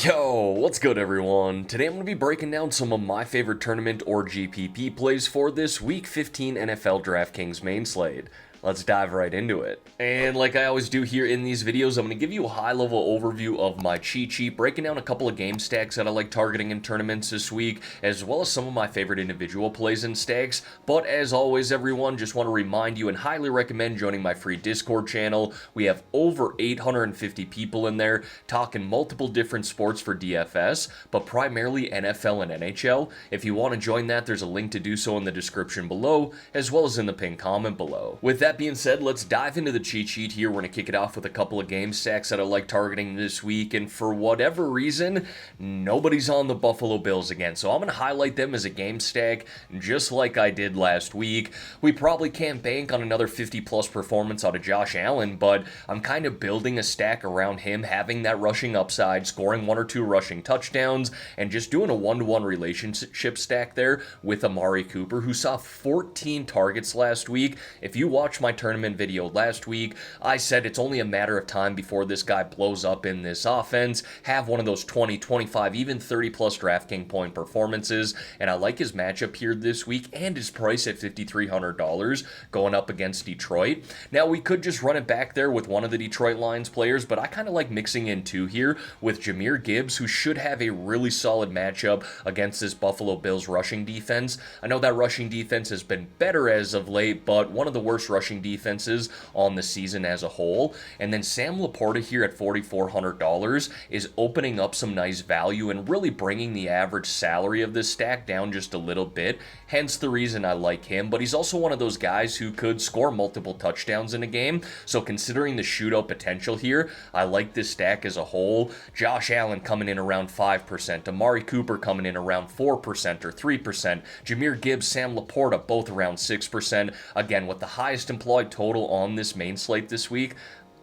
Yo, what's good everyone? Today I'm going to be breaking down some of my favorite tournament or GPP plays for this Week 15 NFL DraftKings main slate. Let's dive right into it. And like I always do here in these videos, I'm going to give you a high-level overview of my cheat sheet, breaking down a couple of game stacks that I like targeting in tournaments this week, as well as some of my favorite individual plays and stacks. But as always, everyone, just want to remind you and highly recommend joining my free Discord channel. We have over 850 people in there talking multiple different sports for DFS, but primarily NFL and NHL. If you want to join that, there's a link to do so in the description below, as well as in the pinned comment below. With that being said, let's dive into the cheat sheet here. We're going to kick it off with a couple of game stacks that I like targeting this week, and for whatever reason, nobody's on the Buffalo Bills again, so I'm going to highlight them as a game stack, just like I did last week. We probably can't bank on another 50-plus performance out of Josh Allen, but I'm kind of building a stack around him having that rushing upside, scoring one or two rushing touchdowns, and just doing a one-to-one relationship stack there with Amari Cooper, who saw 14 targets last week. If you watch my tournament video last week, I said it's only a matter of time before this guy blows up in this offense, have one of those 20, 25, even 30 plus DraftKings point performances, and I like his matchup here this week and his price at $5,300 going up against Detroit. Now, we could just run it back there with one of the Detroit Lions players, but I kind of like mixing in two here with Jahmyr Gibbs, who should have a really solid matchup against this Buffalo Bills rushing defense. I know that rushing defense has been better as of late, but one of the worst rushing defenses on the season as a whole. And then Sam Laporta here at $4,400 is opening up some nice value and really bringing the average salary of this stack down just a little bit. Hence the reason I like him, but he's also one of those guys who could score multiple touchdowns in a game. So considering the shootout potential here, I like this stack as a whole. Josh Allen coming in around 5%, Amari Cooper coming in around 4% or 3%, Jahmyr Gibbs, Sam Laporta both around 6%. Again, with the highest employed total on this main slate this week,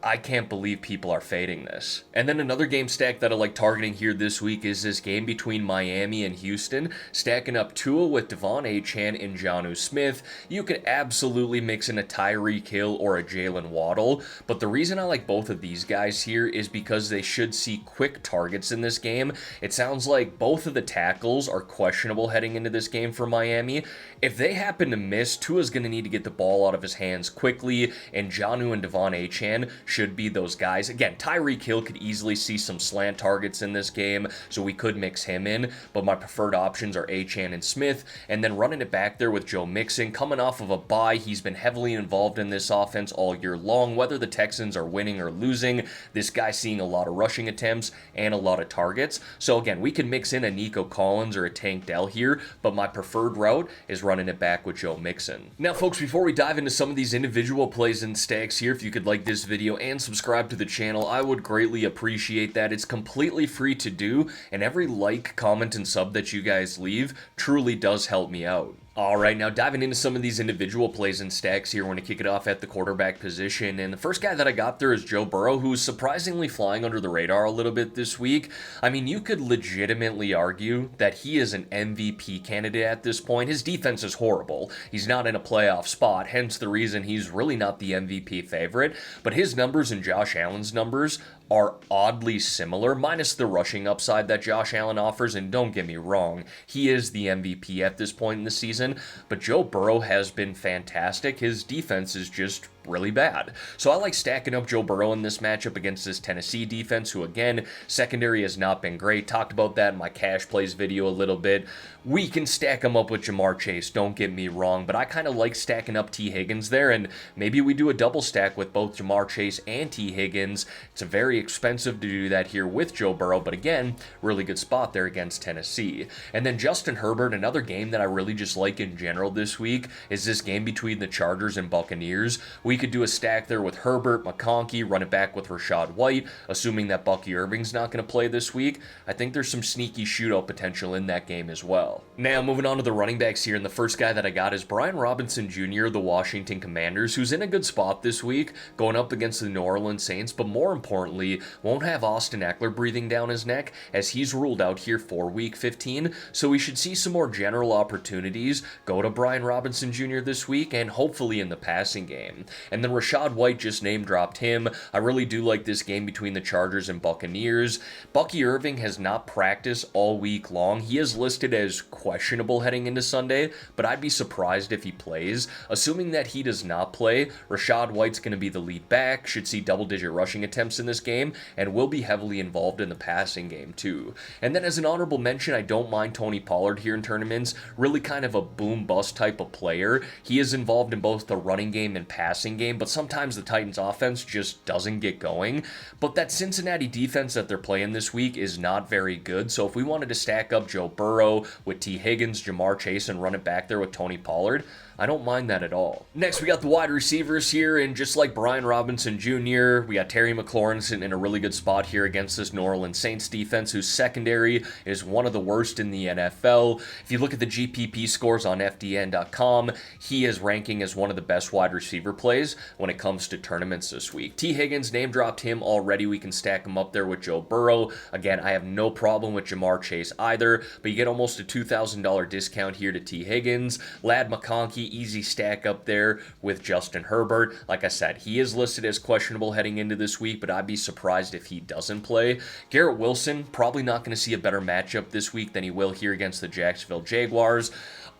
I can't believe people are fading this. And then another game stack that I like targeting here this week is this game between Miami and Houston, stacking up Tua with Devon Achane and Jonnu Smith. You could absolutely mix in a Tyreek Hill or a Jalen Waddle, but the reason I like both of these guys here is because they should see quick targets in this game. It sounds like both of the tackles are questionable heading into this game for Miami. If they happen to miss, Tua's going to need to get the ball out of his hands quickly, and Jonnu and Devon Achane should be those guys. Again, Tyreek Hill could easily see some slant targets in this game, so we could mix him in, but my preferred options are Achane and Smith, and then running it back there with Joe Mixon. Coming off of a bye, he's been heavily involved in this offense all year long, whether the Texans are winning or losing. This guy's seeing a lot of rushing attempts and a lot of targets, so again, we could mix in a Nico Collins or a Tank Dell here, but my preferred route is running it back with Joe Mixon. Now, folks, before we dive into some of these individual plays and stacks here, if you could like this video and subscribe to the channel, I would greatly appreciate that. It's completely free to do, and every like, comment, and sub that you guys leave truly does help me out. Alright, now diving into some of these individual plays and stacks here, we're going to kick it off at the quarterback position, and the first guy that I got there is Joe Burrow, who's surprisingly flying under the radar a little bit this week. I mean, you could legitimately argue that he is an MVP candidate at this point. His defense is horrible. He's not in a playoff spot, hence the reason he's really not the MVP favorite, but his numbers and Josh Allen's numbers are oddly similar, minus the rushing upside that Josh Allen offers, and don't get me wrong, he is the MVP at this point in the season, but Joe Burrow has been fantastic. His defense is just really bad. So I like stacking up Joe Burrow in this matchup against this Tennessee defense, who again, secondary has not been great. Talked about that in my cash plays video a little bit. We can stack him up with Jamar Chase, don't get me wrong, but I kind of like stacking up T. Higgins there, and maybe we do a double stack with both Jamar Chase and T. Higgins. It's very expensive to do that here with Joe Burrow, but again, really good spot there against Tennessee. And then Justin Herbert, another game that I really just like in general this week, is this game between the Chargers and Buccaneers. We could do a stack there with Herbert, McConkey, run it back with Rashad White, assuming that Bucky Irving's not going to play this week. I think there's some sneaky shootout potential in that game as well. Now, moving on to the running backs here, and the first guy that I got is Brian Robinson Jr., the Washington Commanders, who's in a good spot this week, going up against the New Orleans Saints, but more importantly, won't have Austin Eckler breathing down his neck, as he's ruled out here for Week 15, so we should see some more general opportunities go to Brian Robinson Jr. this week, and hopefully in the passing game. And then Rachaad White, just name dropped him. I really do like this game between the Chargers and Buccaneers. Bucky Irving has not practiced all week long. He is listed as questionable heading into Sunday, but I'd be surprised if he plays. Assuming that he does not play, Rachaad White's going to be the lead back, should see double-digit rushing attempts in this game, and will be heavily involved in the passing game too. And then as an honorable mention, I don't mind Tony Pollard here in tournaments. Really kind of a boom-bust type of player. He is involved in both the running game and passing game, but sometimes the Titans offense just doesn't get going. But that Cincinnati defense that they're playing this week is not very good, so if we wanted to stack up Joe Burrow with T. Higgins, Jamar Chase, and run it back there with Tony Pollard, I don't mind that at all. Next, we got the wide receivers here, and just like Brian Robinson Jr., we got Terry McLaurin sitting in a really good spot here against this New Orleans Saints defense, whose secondary is one of the worst in the NFL. If you look at the GPP scores on FDN.com, he is ranking as one of the best wide receiver plays when it comes to tournaments this week. T. Higgins, name dropped him already. We can stack him up there with Joe Burrow. Again, I have no problem with Jamar Chase either, but you get almost a $2,000 discount here to T. Higgins. Ladd McConkey, easy stack up there with Justin Herbert. Like I said, he is listed as questionable heading into this week, but I'd be surprised if he doesn't play. Garrett Wilson, probably not going to see a better matchup this week than he will here against the Jacksonville Jaguars.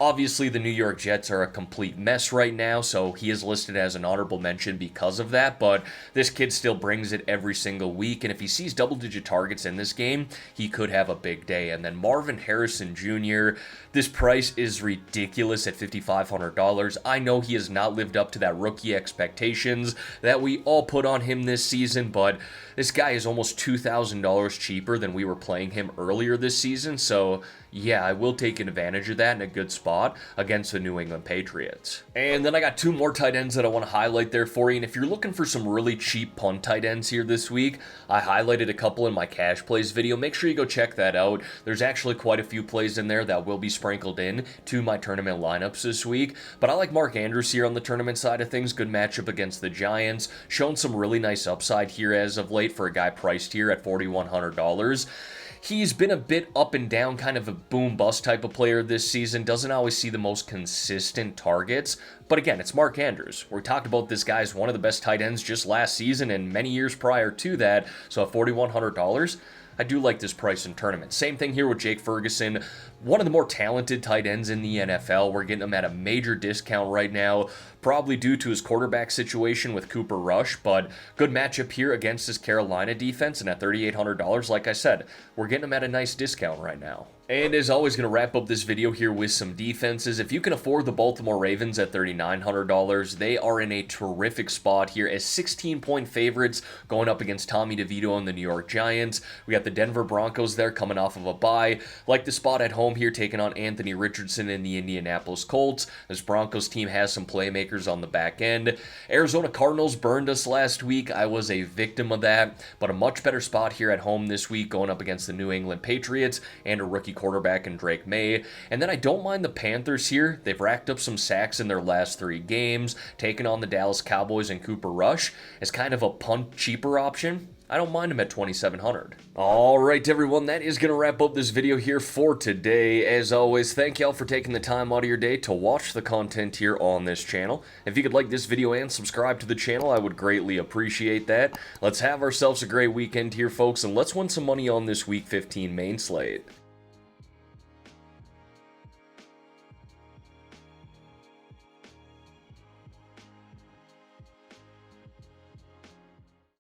Obviously, the New York Jets are a complete mess right now, so he is listed as an honorable mention because of that, but this kid still brings it every single week, and if he sees double-digit targets in this game, he could have a big day. And then Marvin Harrison Jr., this price is ridiculous at $5,500. I know he has not lived up to that rookie expectations that we all put on him this season, but this guy is almost $2,000 cheaper than we were playing him earlier this season, so yeah, I will take advantage of that in a good spot against the New England Patriots. And then I got two more tight ends that I want to highlight there for you, and if you're looking for some really cheap punt tight ends here this week, I highlighted a couple in my cash plays video. Make sure you go check that out. There's actually quite a few plays in there that will be sprinkled in to my tournament lineups this week, but I like Mark Andrews here on the tournament side of things. Good matchup against the Giants. Shown some really nice upside here as of late for a guy priced here at $4,100. He's been a bit up and down, kind of a boom-bust type of player this season. Doesn't always see the most consistent targets. But again, it's Mark Andrews. We talked about this guy as one of the best tight ends just last season and many years prior to that. So at $4,100, I do like this price in tournament. Same thing here with Jake Ferguson, one of the more talented tight ends in the NFL. We're getting him at a major discount right now, probably due to his quarterback situation with Cooper Rush, but good matchup here against this Carolina defense, and at $3,800, like I said, we're getting him at a nice discount right now. And as always, going to wrap up this video here with some defenses. If you can afford the Baltimore Ravens at $3,900, they are in a terrific spot here as 16-point favorites going up against Tommy DeVito and the New York Giants. We got the Denver Broncos there coming off of a bye. Like the spot at home here, taking on Anthony Richardson and the Indianapolis Colts. This Broncos team has some playmakers on the back end. Arizona Cardinals burned us last week. I was a victim of that, but a much better spot here at home this week going up against the New England Patriots and a rookie quarterback in Drake May. And then I don't mind the Panthers here. They've racked up some sacks in their last 3 games, taking on the Dallas Cowboys and Cooper Rush as kind of a punt cheaper option. I don't mind him at $2,700. Alright everyone, that is going to wrap up this video here for today. As always, thank y'all for taking the time out of your day to watch the content here on this channel. If you could like this video and subscribe to the channel, I would greatly appreciate that. Let's have ourselves a great weekend here, folks, and let's win some money on this Week 15 main slate.